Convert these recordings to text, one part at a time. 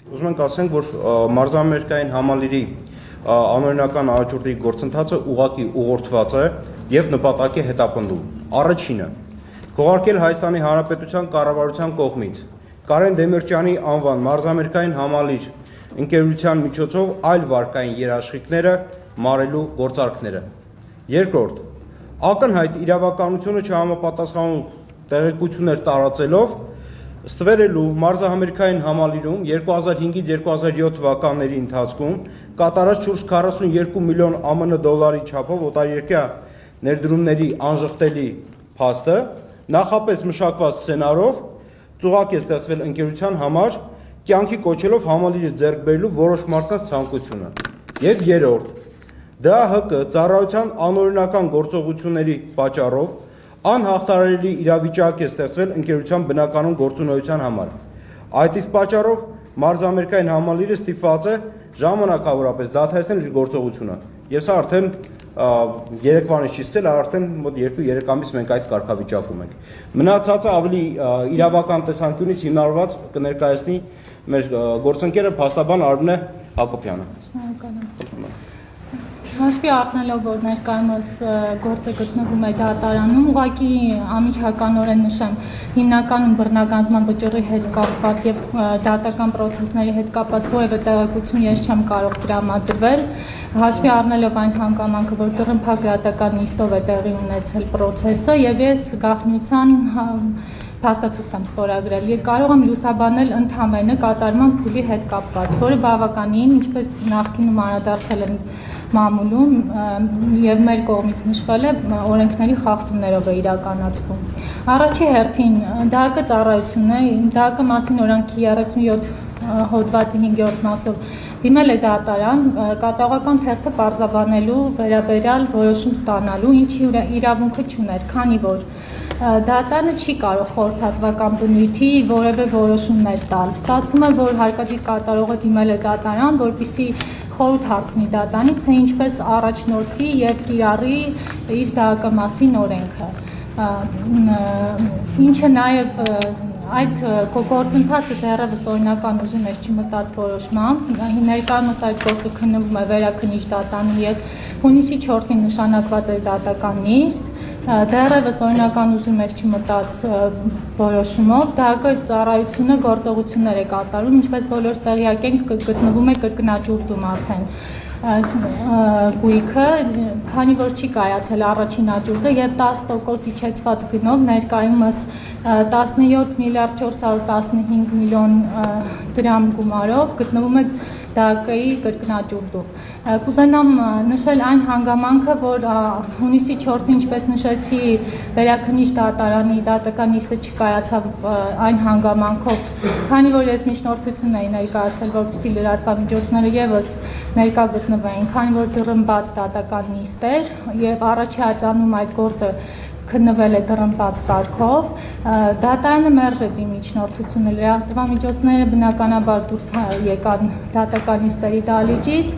Ուզում ենք ասենք, որ մարզամերկային համալիրի անօրինական աճուրդի գործընթացը ուղղակի ուղղորդված է եւ նպատակի հետապնդում։ Առաջինը քողարկել Հայաստանի Հանրապետության կառավարության կողմից Կարեն Դեմիրճյանի անվան մարզամերկային համալիր ընկերության միջոցով այլ վարկային երաշխիքները մարելու գործարքները։ Երկրորդ ակնհայտ իրավականությունը չհամապատասխանող տեղեկություններ տարածելով ստվերելու մարզահամերկային համալիրում 2005-ից 2007 թվականների ընթացքում կատարած շուրջ 42 միլիոն ԱՄՆ դոլարի չափով օտարերկրյա ներդրումների անժխտելի փաստը նախապես մշակված սցենարով ծուղակ է ստեղծվել ընկերության համար կյանքի կոչելով համալիրը ձեռք բերելու որոշ մարդկանց ցանկությունը։ Եվ երրորդ ԴԱՀԿ ծառայության անօրինական գործողությունների պատճառով անհաղթահարելի իրավիճակ է ստեղծվել ընկերության բնականոն գործունեության համար։ Այդ իսկ պատճառով մարզամերկային համալիրը ստիպված է ժամանակավորապես դադարեցնել իր գործողությունը։ Եվ սա արդեն երեկվանից չի ստել, արդեն մոտ 2-3 ամիս մենք այդ կարգավիճակում ենք։ Մնացածը ավելի իրավական տեսանկյունից հիմնավորված կներկայացնի մեր գործընկերը փաստաբան Արմինե Հակոբյանը։ Շնորհակալ եմ։ Հաշվի առնելով, որ ներկայումս գործը գտնվում է դատարանում, ուղղակի անմիջականորեն նշեմ, հիմնականում բռնագանձման վճռի հետ կապված եւ դատական պրոցեսների հետ կապված որևէ տեղեկություն ես չեմ կարող տրամադրվել, հաշվի առնելով այն հանգամանքը, որ դռնփակ դատական նիստով է տեղի ունեցել պրոցեսը եւ ես գաղտնիության փաստաթուղթ եմ ստորագրել եւ կարող եմ լուսաբանել ընդհանրապես կատարման փուլի հետ կապված, որը բավականին, ինչպես նախկինում անդրադարձել են մամուլում եւ մեր կողմից նշվել է օրենքների խախտումներով է իրականացվում։ Առաջի հերթին ԴԱՀԿ ծառայությունն է, ԴԱՀԿ մասին օրենքի 37 հոդվածի 5-րդ մասով դիմել է դատարան կատաղական թերթը պարզաբանելու վերաբերյալ որոշում ստանալու, ինչի իրավունքը չուներ, քանի որ դատարանը չի կարող խորհրդատվական բնույթի որևէ որոշումներ տալ։ Ստացվում է, որ հարկադիր կատարողը դիմել է դատարան, որպեսզի խորհուրդ հարցնի դատարանից, թե ինչպես առաջնորդվի եւ կիրառի իր ԴԱՀԿ մասին օրենքը։ Ինչը նաեւ այդ գործընթացը դեռևս օրինական ուժի մեջ չի մտած որոշմամբ, ներկայումս այդ գործը քննվում է վերաքննիչ դատարանում եւ հունիսի 4-ին նշանակված է դատական նիստ, դեռևս օրինական ուժի մեջ չի մտած որոշումով, ԴԱՀԿ ծառայությունը գործողություններ է կատարում, ինչպես բոլորս տեղյակ ենք, գտնվում է կրկնաճուրդում արդեն գույքը, քանի որ չի կայացել առաջին աճուրդը եւ 10% իջեցված գնով ներկայումս 17 միլիարդ 415 միլիոն դրամ գումարով գտնվում է ԴԱՀԿ-ի կրկնաճուրդում։ Կուզենամ նշել այն հանգամանքը, որ հունիսի 4-ին, ինչպես նշեցի, վերաքննիչ դատարանի դատական նիստը չկայացավ այն հանգամանքով, քանի որ ես միջնորդություն էի ներկայացել, որպեսզի լրատվամիջոցները եւս ներկա գտնվեին, քանի որ դռնբաց դատական նիստ էր եւ առաջի ածանում այդ գործը քննվել է դռնբաց կարգով, դատարանը մերժեց իմ միջնորդությունը, լրատվամիջոցները բնականաբար դուրս եկան դատական նիստերի դահլիճից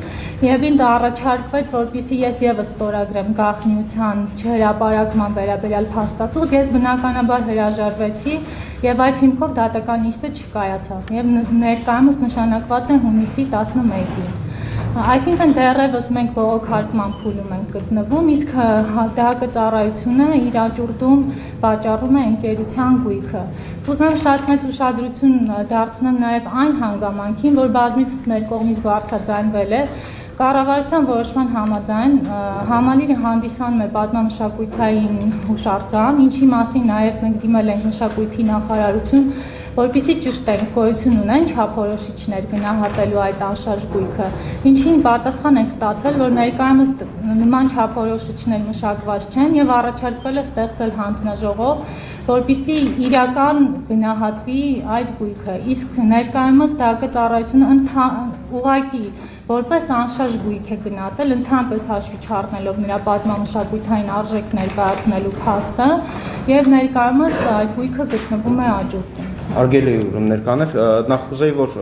եւ ինձ առաջարկվեց, որպեսզի ես եւս ստորագրեմ գաղտնիության չհրապարակման վերաբերյալ փաստաթուղթ, ես բնականաբար հրաժարվեցի եւ այդ հիմքով դատական նիստը չկայացավ եւ ներկայումս նշանակված է հունիսի 11-ին։ Այսինքն դեռևս մենք բողոքարկման փուլում ենք գտնվում, իսկ ԴԱՀԿ ծառայությունը իր աճուրդում վաճառում է ընկերության գույքը։ Ուզում եմ շատ մեծ ուշադրություն դարձնեմ նաև այն հանգամանքին, որ բազմիցս մեր կողմից բարձրաձայնվել է կառավարության որոշման համաձայն համալիրը հանդիսանում է պատմամշակութային հուշարձան, ինչի մասին նաև մենք դիմել ենք մշակույթի նախարարություն, որպեսզի ճշտենք գոյություն ունեն չափորոշիչներ գնահատելու այդ անշարժ գույքը, ինչին պատասխան ենք ստացել, որ ներկայումս նման չափորոշիչներ մշակված չեն եւ առաջարկվել է ստեղծել հանձնաժողով, որպեսզի իրական գնահատվի այդ գույքը, իսկ ներկայումս ԴԱՀԿ ծառայությունը ուղղակի որպես անշարժ գույք է գնահատել, ընդհանրապես հաշվի չառնելով նրա պատմամշակութային արժեք ներկայացնելու փաստը եւ ներկայումս այդ գույքը գտնվում է աճուրդում։ Արգելի ուրեմն ներկաներ, նախ կուզեի, որ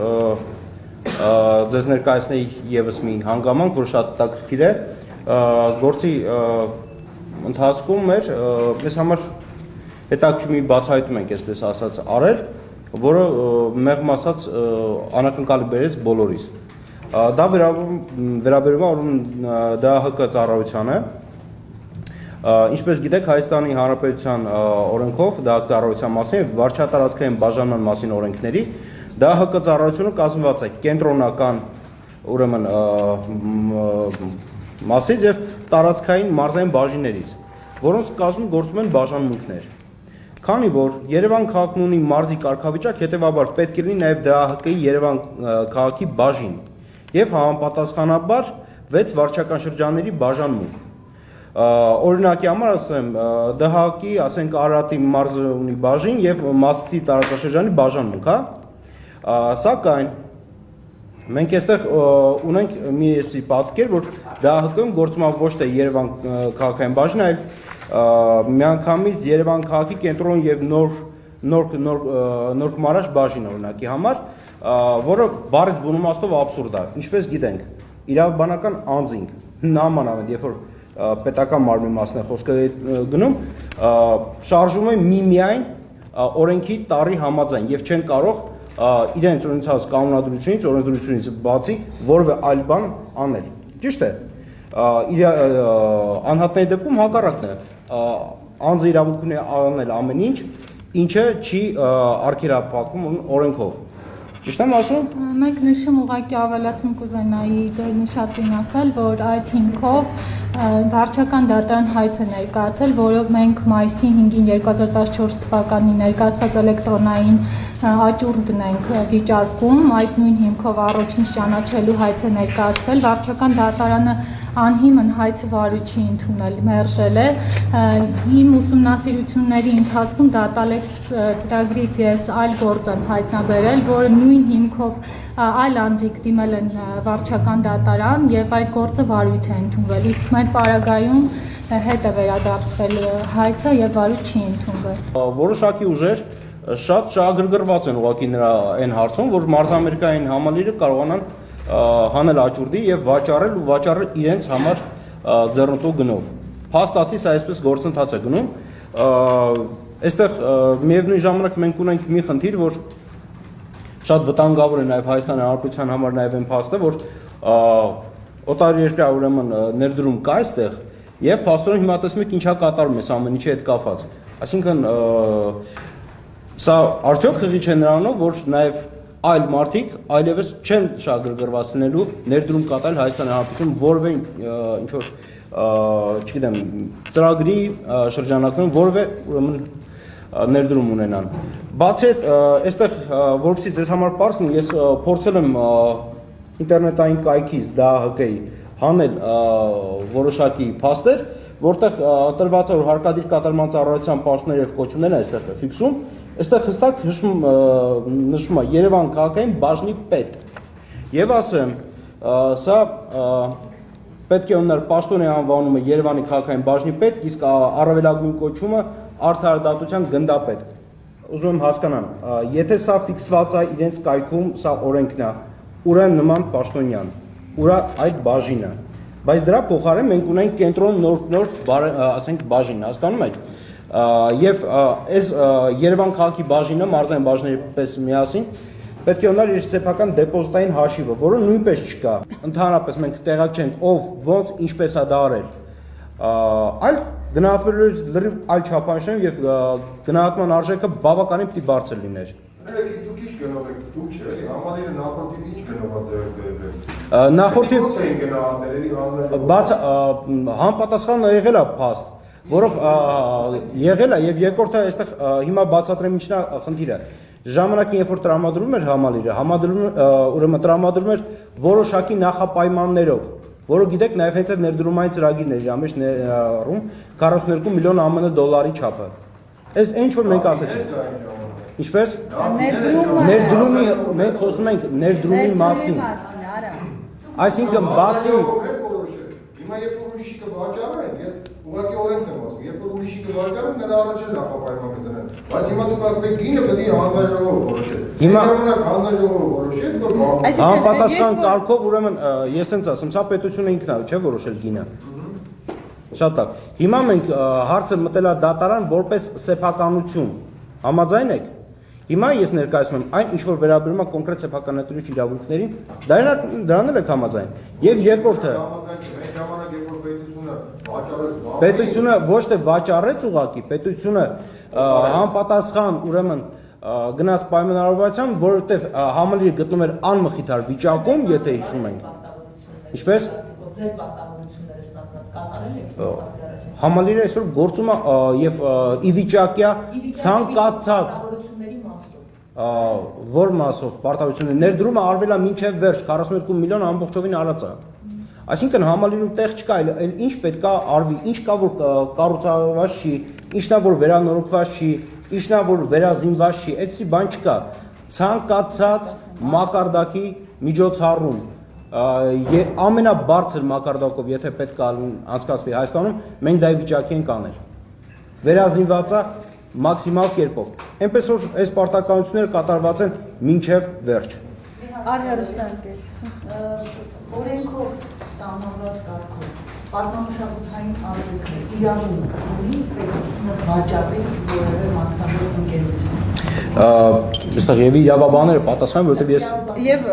ձեզ ներկայացնեի եւս մի հանգամանք, որ շատ հետաքրքիր է, գործի ընթացքում մեր մեզ համար հետաքրքիր մի բացահայտում ենք, այսպես ասած, արել, որը մեղմ ասած անակնկալի բերեց բոլորիս։ Դա վերաբերում է ԴԱՀԿ ծառայությանը։ Ինչպես գիտեք, Հայաստանի Հանրապետության օրենքով ԴԱՀԿ ծառայության մասին եւ վարչատարածքային բաժանման մասին օրենքների ԴԱՀԿ ծառայությունը կազմված է կենտրոնական ուրեմն մասից եւ տարածքային մարզային բաժիններից, որոնց կազմում գործում են բաժանմունքներ։ Քանի որ Երևան քաղաքն ունի մարզի կարգավիճակ, հետեւաբար պետք է լինի նաեւ ԴԱՀԿ-ի Երևան քաղաքի բաժին եւ համապատասխանաբար 6 վարչական շրջանների բաժանմունք։ Օրինակի համար ասեմ, ԴՀԿ-ի, ասենք Արարատի մարզը ունի բաժին եւ Մասիսի տարածաշրջանի բաժանմունք, հա։ Սակայն մենք այստեղ ունենք մի էսի պատկեր, որ ԴՀԿ-ում գործում է ոչ թե Երևան քաղաքային բաժին, այլ միանգամից Երևան քաղաքի կենտրոն եւ նոր Մարաշ բաժին օրինակի համար, որը բառից բնումաստով աբսուրդ է։ Ինչպես գիտենք, իրավաբանական անձինք նամանավանդ, երբ որ պետական մարմնի մասն է խոսքը գնում, շարժում են միմիայն օրենքի տարի համաձայն եւ չեն կարող իրենց ունեցած կանոնադրությունից, օրենսդրությունից բացի որևէ այլ բան անել։ Ճիշտ է։ Անհատների դեպքում հակառակն է։ Անձը իրավունք ունի անել ամեն ինչ, ինչը չի արգելափակվում օրենքով։ Ճիշտ եմ ասում։ Մենք նշում ուղղակի ավելացում կուզենայի ձեր նշածին ասել, որ այդ հիմքով վարչական դատարան հայց է ներկայացել, որով մենք մայիսի 5-ին 2014 թվականին ներկայացված էլեկտրոնային աճուրդ դնենք վիճարկում, այդ նույն հիմքով առաջին ճանաչելու հայց է ներկայացվել, վարչական դատարանը անհիմն հայցը վարու չի ընդունել, մերժել է։ Իմ ուսումնասիրությունների ընթացքում Datalytics ծրագրից ես այլ գործ եմ հայտնաբերել, որը նույն հիմքով այլ անձիկ դիմել են վարչական դատարան եւ այդ գործը վարույթ է ընդունվել, իսկ մեր պարագայում հետ է վերադարձվել հայցը եւ վարույթ չի ընդունվել։ Որոշակի ուժեր շատ շահագրգռված են ուղղակի նրա այն հարցում, որ մարզամերկային համալիրը կարողանան հանել աճուրդի եւ վաճառել իրենց համար ձեռնտու գնով։ Փաստացի սա այսպես գործընթաց է գնում։ Այստեղ միևնույն ժամանակ մենք ունենք մի խնդիր, որ շատ վտանգավոր է նաեւ Հայաստանի Հանրապետության համար նաեւ այն փաստը, որ օտարերկրյա ուրեմն ներդրում կա այստեղ եւ փաստորեն հիմա տեսնում եք ինչա կատարում է ամեն ինչի հետ կապված։ Այսինքն սա արդյոք խղի չէ նրանով, որ նաեւ այլ մարդիկ այլևս չեն շահագրգռված լինելու ներդրում կատարել Հայաստանի Հանրապետությունում որևէ ինչ որ չգիտեմ ծրագրի շրջանակներում որևէ ուրեմն ներդրում ունենան։ Բացի այդ, այստեղ որովհետեւ ձեզ համար պարզ լինի, ես փորձել եմ ինտերնետային կայքից ԴԱՀԿ-ի հանել որոշակի փաստեր, որտեղ տրված է որ հարկադիր կատարման ծառայության պաշտոններ եւ կոչումներ այստեղ է ֆիքսում, այստեղ հստակ նշվում է Երևան քաղաքային բաժնի պետ։ Եվ ասեմ, սա պետք է ունենալ պաշտոնի անվանումը Երևանի քաղաքային բաժնի պետ, իսկ առավելագույն կոչումը արդարադատության գնդապետ։ Ուզում եմ հասկանան, եթե սա ֆիքսված է իրենց կայքում, սա օրենքն է, ուրա նման պաշտոնյան, ուրա այդ բաժինը, բայց դրա փոխարեն մենք ունենք կենտրոն նոր ասենք բաժին, հասկանում եք։ Եվ այս Երևան քաղաքի բաժինը մարզային բաժների պես միասին պետք է ունենալ իր սեփական դեպոզիտային հաշիվը, որը նույնպես չկա։ Ընդհանրապես մենք տեղակ չենք ով ոնց ինչպես է դա արել։ Այլ գնահատվելու լրիվ այլ չափանիշներով եւ գնահատման արժեքը բավականին պիտի բարձր լիներ։ Դուք ինչ գնով եք, դուք չէ, համալիրը նախորդից ինչ գնով է ձեռք Նախորդից ո՞նց էին գնահատել, էլի բաց համապատասխանը եղել է փաստ, որով եղել է եւ երկրորդը այստեղ հիմա բացատրեմ ինչն է խնդիրը։ Ժամանակին երբ որ տրամադրում էր համալիրը, ուրեմն տրամադրում էր որոշակի նախապայմաններով, որը գիտեք նաև հենց այդ ներդրումային ծրագիրն էր իր մեջ ներառում 42 միլիոն ԱՄՆ դոլարի չափը։ Այս ինչ որ մենք ասեցինք։ Ինչպես ներդրումի մենք խոսում ենք ներդրումի մասին։ Այսինքն բացի հիմա երբ որ ուրիշի կվաճառեն, ես ուղղակի օրենքն եմ ասում, երբ որ ուրիշի կվաճառեն, նրա առաջ էլ նախապայման կդնեն։ Բայց հիմա դուք ասում եք գինը պետք է հանձնաժողովը որոշի։ Հիմա հանձնաժողովը որոշի, որ համապատասխան կարգով ուրեմն ես հենց ասում, սա պետությունը ինքն է, չէ՞ որոշել գինը։ Շատ լավ։ Հիմա մենք հարցը մտել է դատարան որպես սեփականություն։ Համաձայն եք։ Հիմա ես ներկայացնում եմ այն ինչ որ վերաբերում է կոնկրետ սեփականատիրոջ իրավունքներին, դրան էլ եք համաձայն։ Եվ երկրորդը պետությունը ոչ թե վաճառեց ուղղակի, պետությունը համապատասխան ուրեմն գնաց պայմանավորվածության, որովհետև համալիրը գտնում էր անմխիթար վիճակում, եթե հիշում ենք։ Ինչպես համալիրը այսօր գործում է եւ ի վիճակյա ցանկացած որ մասով պարտավորությունը ներդրումը արվել է մինչև վերջ 42 միլիոն ամբողջովին արած է։ Այսինքն համալիրում տեղ չկա, այլ ինչ պետք է արվի, ինչ կա որ կառուցավորված չի, ինչն է որ վերանորոգված չի, ինչն է որ վերազինված չի, այդպիսի բան չկա։ Ցանկացած մակարդակի միջոցառում ամենաբարձր մակարդակով, եթե պետք է անցկացվի Հայաստանում, մենք դա վիճակի ենք անել։ Վերազինված է մաքսիմալ կերպով։ Այնպես որ այս պարտականությունները կատարված են մինչև վերջ։ Օրենքով սահմանված կարգով պատմամշակութային արժեքը իրավունք ունի պետությունը վաճառել որևէ մասնավոր ընկերություն։ Այստեղ եւ իրավաբանները պատասխան, որովհետեւ ես եւ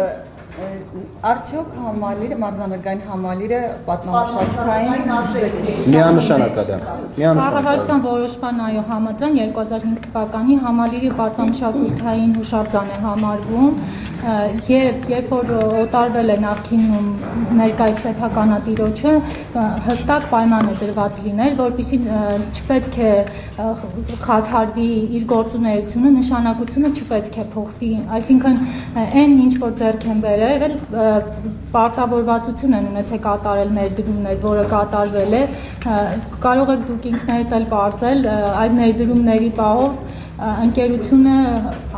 արդյոք համալիրը մարզամերկային համալիրը պատմամշակութային միանշանակ է դա։ Կառավարության որոշման այո համաձայն 2005 թվականի համալիրի պատմամշակութային հուշարձան է համարվում եւ երբ որ օտարվել է նախկինում ներկայիս սեփականատիրոջը հստակ պայման է դրված լինել, որպեսզի չպետք է խաթարվի իր գործունեությունը, նշանակությունը չպետք է փոխվի, այսինքն այն ինչ որ ձեռք են բերել պարտավորվածություն են ունեցել կատարել ներդրումներ, որը կատարվել է, կարող եք դուք ինքներդ էլ բարձել այդ ներդրումների պահով ընկերությունը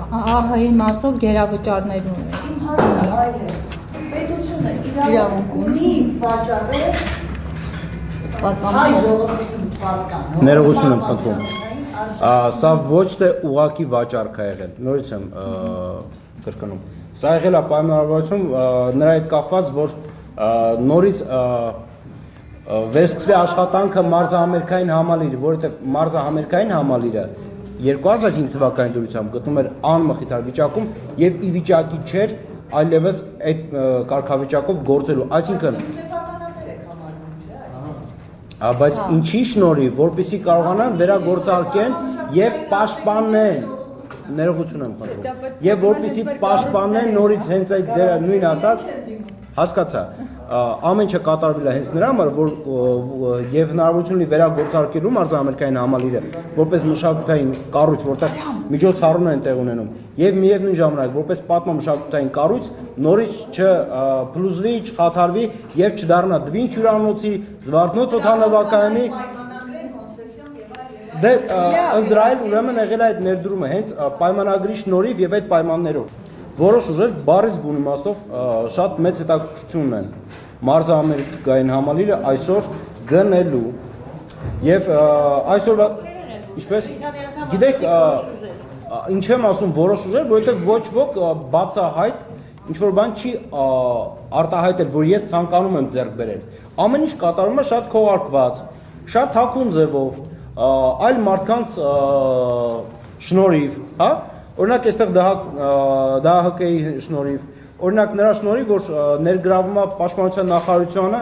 ԱՀ-ի մասով գերավճարներ ունի։ Պետությունը իրավունք ունի վաճառել հայ ժողովրդին պատկան։ Ներողություն եմ խնդրում։ Սա ոչ թե ուղակի վաճառք է եղել, նորից եմ կրկնում։ Սա եղել է պայմանավորվածություն նրա հետ կապված, որ նորից վերսկսվի աշխատանքը մարզահամերգային համալիրի, որովհետև մարզահամերգային համալիրը 2005 թվականի դրությամբ գտնում էր անմխիթար վիճակում եւ ի վիճակի չէր այլևս այդ կարգավիճակով գործելու, այսինքն բայց ինչի շնորհիվ, որպեսզի կարողանան վերագործարկեն եւ պաշտպանեն, ներողություն եմ խնդրում, եւ որպեսզի պաշտպանեն նորից հենց այդ ձեր նույն ասած, հասկացա, ամեն ինչը կատարվել է հենց նրա համար, որ եւ հնարավորություն ունի վերագործարկելու մարզահամերգային համալիրը, որպես մշակութային կառույց, որտեղ միջոցառումներ են տեղ ունենում, եւ միևնույն ժամանակ որպես պատմամշակութային կառույց նորից չփլուզվի, չխաթարվի եւ չդառնա Դվին հյուրանոցի, Զվարթնոց օդանավակայանի դե ըստ դրա էլ ուրեմն եղել է այդ ներդրումը հենց պայմանագրի շնորհիվ եւ այդ պայմաններով որոշ ուժեր բարից բուն իմաստով շատ մեծ հետաքրքրություն ունեն մարզահամերգային համալիրը այսօր գնելու եւ այսօր ինչպես գիտեք ինչ եմ ասում որոշ ուժեր որովհետեւ ոչ ոք բացահայտ ինչ որ բան չի արտահայտել որ ես ցանկանում եմ ձեռք բերել ամեն ինչ կատարվում է շատ քողարկված շատ թաքուն ձևով այլ մարդկանց շնորհիվ հա օրինակ այստեղ ԴՀԿ-ի շնորհիվ օրինակ նրա շնորհիվ որ ներգրավում է պաշտպանության նախարարությունը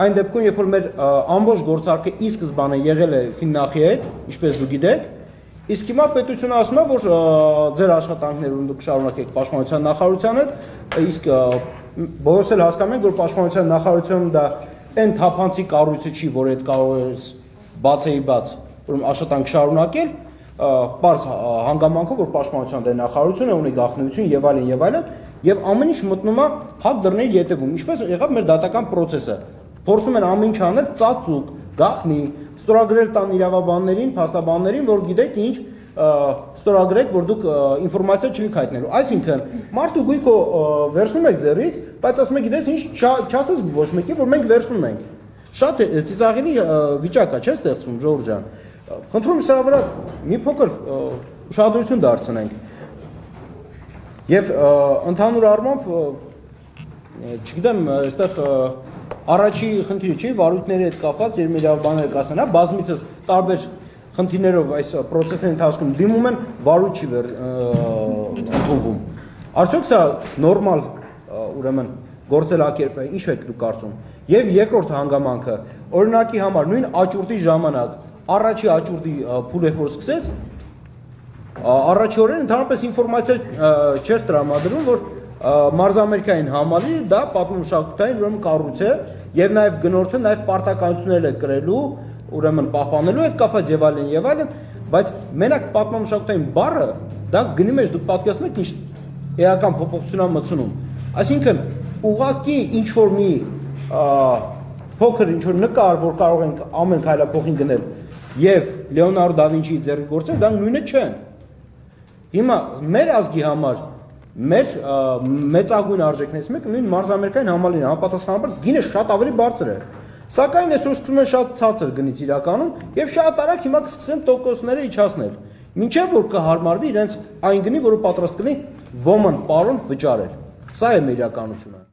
այն դեպքում երբ որ մեր ամբողջ գործարքը ի սկզբանե եղել է Ֆիննախի հետ ինչպես դուք գիտեք իսկ հիմա պետությունը ասում է որ ձեր աշխատանքներում դուք շարունակեք պաշտպանության նախարարության հետ իսկ բոլորս էլ հասկանում ենք որ պաշտպանության նախարարությունը դա այն թափանցի կառույցը չի որ այդ կարող է բացեի բաց որ աշխատանք շարունակել պարզ հանգամանքով որ պաշտպանության դե նախարարությունը ունի գաղտնիություն եւ այլն եւ ամեն ինչ մտնում է փակ դռների ետևում ինչպես եղավ մեր դատական process-ը փորձում են ամեն ինչ անել ծածուկ գաղտնի ստորագրել տան իրավաբաններին փաստաբաններին որ գիտեք ինչ ստորագրեք որ դուք ինֆորմացիա չեք հայտնելու այսինքն մարդու գույքո վերցնում եք ձեռից բայց ասում եք գիտես ինչ չասես ոչ մեկի որ մենք վերցնում ենք շատ ծիծաղելի վիճակ է չէ՞ ստեղծվում Ժորժ ջան խնդրում սրա վրա մի փոքր ուշադրություն դարձնենք եւ ընդհանուր առմամբ չգիտեմ այստեղ առաջի խնդիրը չի վարույթների հետ կապված երմիրաբաները կասեն հա բազմիցս տարբեր խնդիրներով այս process-ի ընթացքում դիմում են վարույթ չի ընդունվում։ Արդյոք սա նորմալ ուրեմն գործելակերպ է, ինչ եք դուք կարծում։ Եվ երկրորդ հանգամանքը, օրինակի համար նույն աճուրդի ժամանակ առաջի աճուրդի փուլը որ սկսեց, առաջի օրերին ընդհանրապես ինֆորմացիա չէր տրամադրում, որ մարզամերկային համալիրը դա պատմամշակութային ուրեմն կառույց է եւ նաեւ գնորդը նաեւ պարտականություններ է կրելու, ուրեմն պահպանելու այդ կապված եւ այլն, բայց մենակ պատմամշակութային բառը դա գնի մեջ դուք պատկերացնում եք ինչ էական փոփոխություն է մտցնում։ Այսինքն ուղղակի ինչ որ մի փոքր ինչ որ նկար, որ կարող ենք ամեն քայլափոխին գնել եւ Լեոնարդո դա Վինչիի ձեռքի գործերը դա նույնը չեն։ Հիմա մեր ազգի համար մեր մեծագույն արժեքներից մեկը նույն մարզամերկային համալիրն է, համապատասխանաբար գինը շատ ավելի բարձր է։ Սակայն այսօր ստում են շատ ցածր գնից իրականում եւ շատ արագ հիմա կսկսեն տոկոսները իջացնել։ Մինչեւ որ կհարմարվի իրենց այն գնի, որը պատրաստ կլինի ոմն պարոն վճարել։ Սա է մեր իրականությունը։